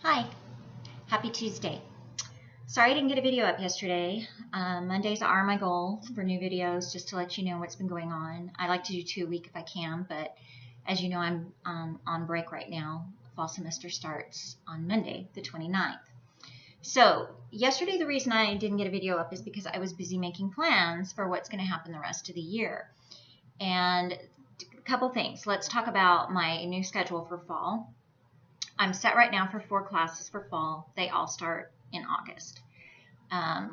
Hi, happy Tuesday. Sorry I didn't get a video up yesterday. Mondays are my goal for new videos, just to let you know what's been going on. I like to do 2 a week if I can, but as you know, I'm on break right now. Fall semester starts on Monday, the 29th. So yesterday, the reason I didn't get a video up is because I was busy making plans for what's going to happen the rest of the year. And a couple things. Let's talk about my new schedule for fall. I'm set right now for 4 classes for fall. They all start in August.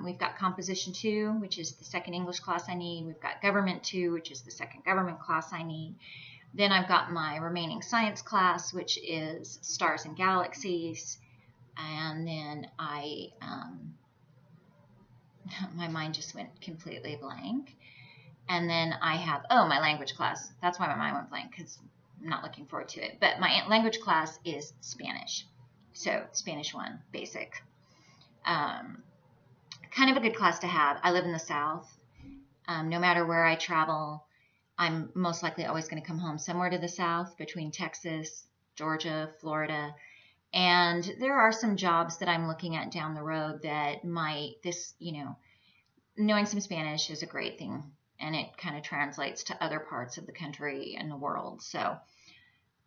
We've got Composition 2, which is the second English class I need. We've got Government 2, which is the second government class I need. Then I've got my remaining science class, which is Stars and Galaxies. And then my mind just went completely blank. And then I have, my language class. That's why my mind went blank, because I'm not looking forward to it. But my language class is Spanish. So Spanish 1, basic. Kind of a good class to have. I live in the South. No matter where I travel, I'm most likely always going to come home somewhere to the South, between Texas, Georgia, Florida. And there are some jobs that I'm looking at down the road that knowing some Spanish is a great thing. And it kind of translates to other parts of the country and the world. So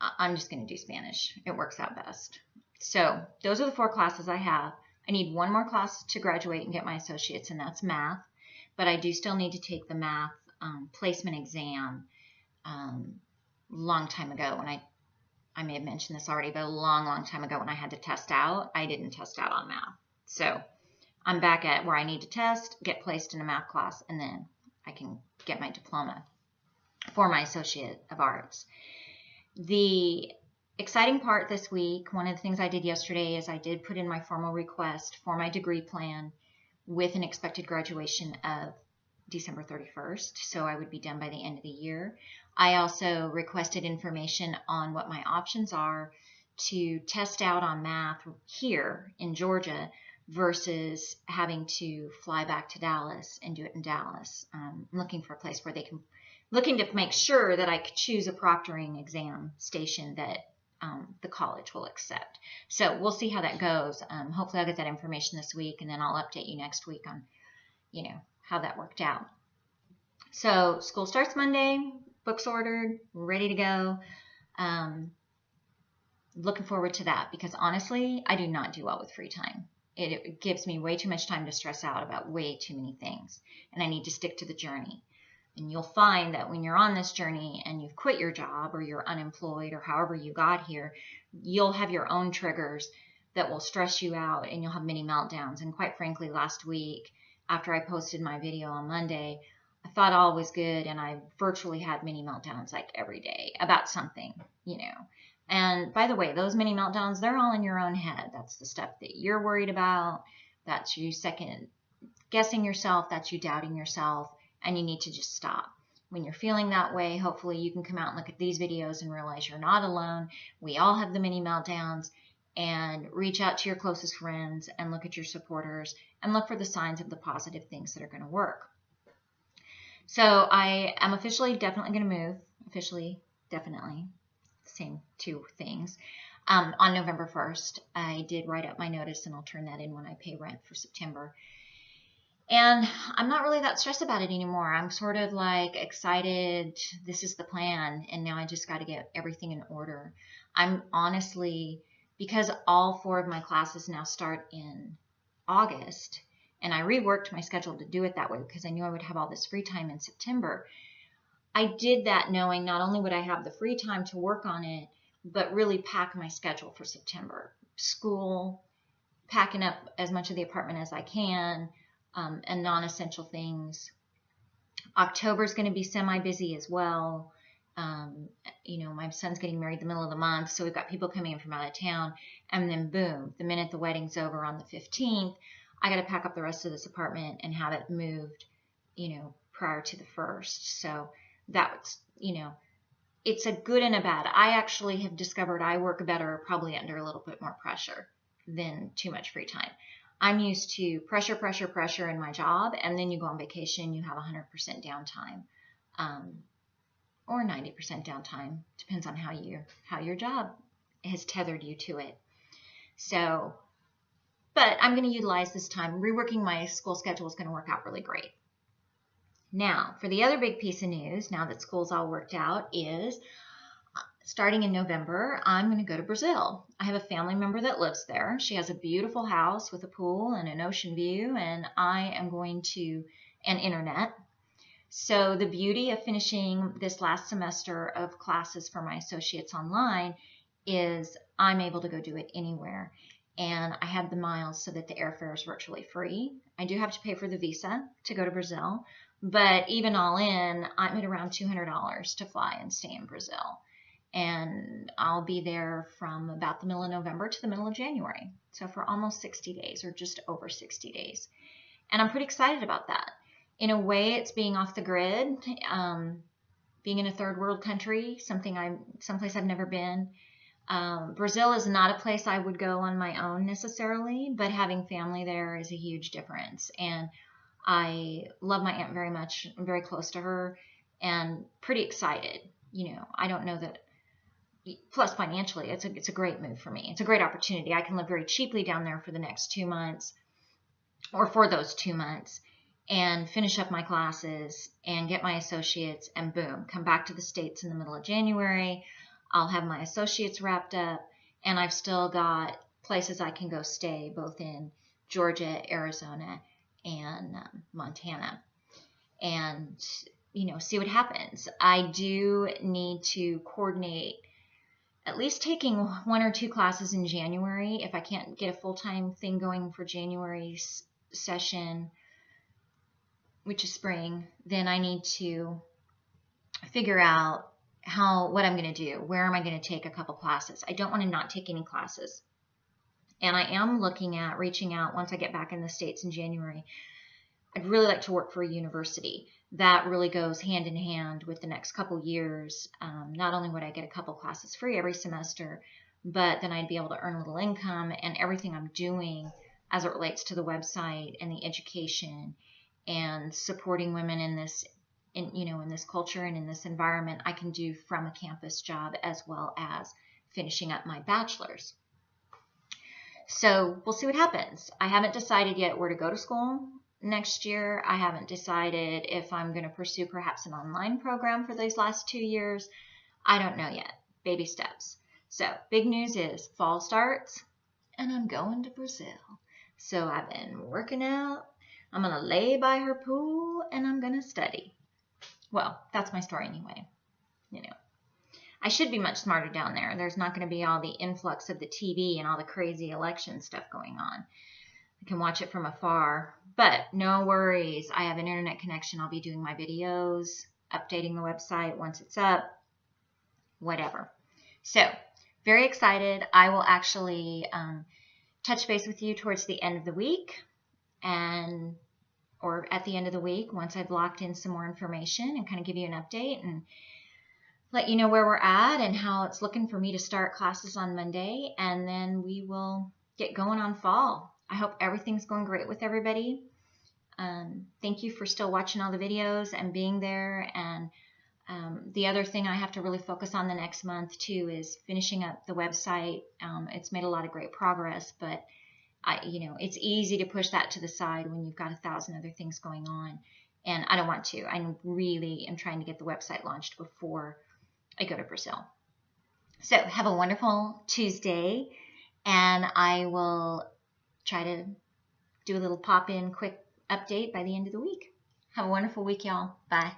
I'm just going to do Spanish. It works out best. So those are the 4 classes I have. I need 1 more class to graduate and get my associates, and that's math. But I do still need to take the math placement exam long time ago. When I may have mentioned this already, but a long time ago when I had to test out, I didn't test out on math. So I'm back at where I need to test, get placed in a math class, and then I can get my diploma for my Associate of Arts. The exciting part this week, one of the things I did yesterday is I did put in my formal request for my degree plan with an expected graduation of December 31st, so I would be done by the end of the year. I also requested information on what my options are to test out on math here in Georgia versus having to fly back to Dallas and do it in Dallas. I'm looking for a place where looking to make sure that I could choose a proctoring exam station that the college will accept. So we'll see how that goes. Hopefully I'll get that information this week, and then I'll update you next week on, how that worked out. So school starts Monday, books ordered, ready to go. Looking forward to that, because honestly, I do not do well with free time. It gives me way too much time to stress out about way too many things, and I need to stick to the journey. And you'll find that when you're on this journey and you've quit your job or you're unemployed or however you got here, you'll have your own triggers that will stress you out, and you'll have many meltdowns. And quite frankly, last week, after I posted my video on Monday, I thought all was good, and I virtually had mini meltdowns like every day about something, And by the way, those mini meltdowns, they're all in your own head. That's the stuff that you're worried about. That's you second guessing yourself. That's you doubting yourself. And you need to just stop. When you're feeling that way, hopefully you can come out and look at these videos and realize you're not alone. We all have the mini meltdowns. And reach out to your closest friends and look at your supporters and look for the signs of the positive things that are going to work. So I am officially definitely going to move. Officially, definitely. Same 2 things. On November 1st, I did write up my notice, and I'll turn that in when I pay rent for September. And I'm not really that stressed about it anymore. I'm sort of like excited. This is the plan, and now I just got to get everything in order. I'm honestly, because all 4 of my classes now start in August, and I reworked my schedule to do it that way because I knew I would have all this free time in September. I did that knowing not only would I have the free time to work on it, but really pack my schedule for September. School, packing up as much of the apartment as I can, and non-essential things. October is going to be semi-busy as well. My son's getting married the middle of the month, so we've got people coming in from out of town. And then boom, the minute the wedding's over on the 15th, I got to pack up the rest of this apartment and have it moved, prior to the 1st. So that's, it's a good and a bad. I actually have discovered I work better probably under a little bit more pressure than too much free time. I'm used to pressure in my job, and then you go on vacation, you have 100% downtime, or 90% downtime, depends on how your job has tethered you to it. So, but I'm going to utilize this time. Reworking my school schedule is going to work out really great. Now, for the other big piece of news, now that school's all worked out, is starting in November, I'm going to go to Brazil. I have a family member that lives there. She has a beautiful house with a pool and an ocean view, and I am going to, and internet. So the beauty of finishing this last semester of classes for my associates online is I'm able to go do it anywhere. And I have the miles so that the airfare is virtually free. I do have to pay for the visa to go to Brazil, but even all in, I'm at around $200 to fly and stay in Brazil. And I'll be there from about the middle of November to the middle of January. So for almost 60 days, or just over 60 days. And I'm pretty excited about that. In a way, it's being off the grid, being in a third world country, someplace I've never been. Brazil is not a place I would go on my own necessarily, but having family there is a huge difference. And I love my aunt very much. I'm very close to her and pretty excited. You know, I don't know that. Plus, financially, it's a great move for me. It's a great opportunity. I can live very cheaply down there for the next 2 months, or for those 2 months, and finish up my classes and get my associates, and boom, come back to the States in the middle of January. I'll have my associates wrapped up, and I've still got places I can go stay, both in Georgia, Arizona, and Montana, and see what happens. I do need to coordinate at least taking 1 or 2 classes in January. If I can't get a full-time thing going for January's session, which is spring, then I need to figure out what I'm going to do. Where am I going to take a couple classes? I don't want to not take any classes. And I am looking at reaching out once I get back in the States in January. I'd really like to work for a university. That really goes hand in hand with the next couple years. Not only would I get a couple classes free every semester, but then I'd be able to earn a little income, and everything I'm doing as it relates to the website and the education and supporting women in this culture and in this environment, I can do from a campus job as well as finishing up my bachelor's. So we'll see what happens. I haven't decided yet where to go to school next year. I haven't decided if I'm going to pursue perhaps an online program for these last 2 years. I don't know yet. Baby steps. So big news is fall starts and I'm going to Brazil. So I've been working out. I'm going to lay by her pool and I'm going to study. Well, that's my story anyway. I should be much smarter down there. There's not going to be all the influx of the TV and all the crazy election stuff going on. I can watch it from afar, but no worries. I have an internet connection. I'll be doing my videos, updating the website once it's up, whatever. So very excited. I will actually touch base with you towards the end of the week or at the end of the week once I've locked in some more information and kind of give you an update and let you know where we're at and how it's looking for me to start classes on Monday, and then we will get going on fall. I hope everything's going great with everybody. Thank you for still watching all the videos and being there. And the other thing I have to really focus on the next month too is finishing up the website. It's made a lot of great progress, but it's easy to push that to the side when you've got 1,000 other things going on. And I don't want to. I really am trying to get the website launched before I go to Brazil. So have a wonderful Tuesday, and I will try to do a little pop-in quick update by the end of the week. Have a wonderful week, y'all. Bye.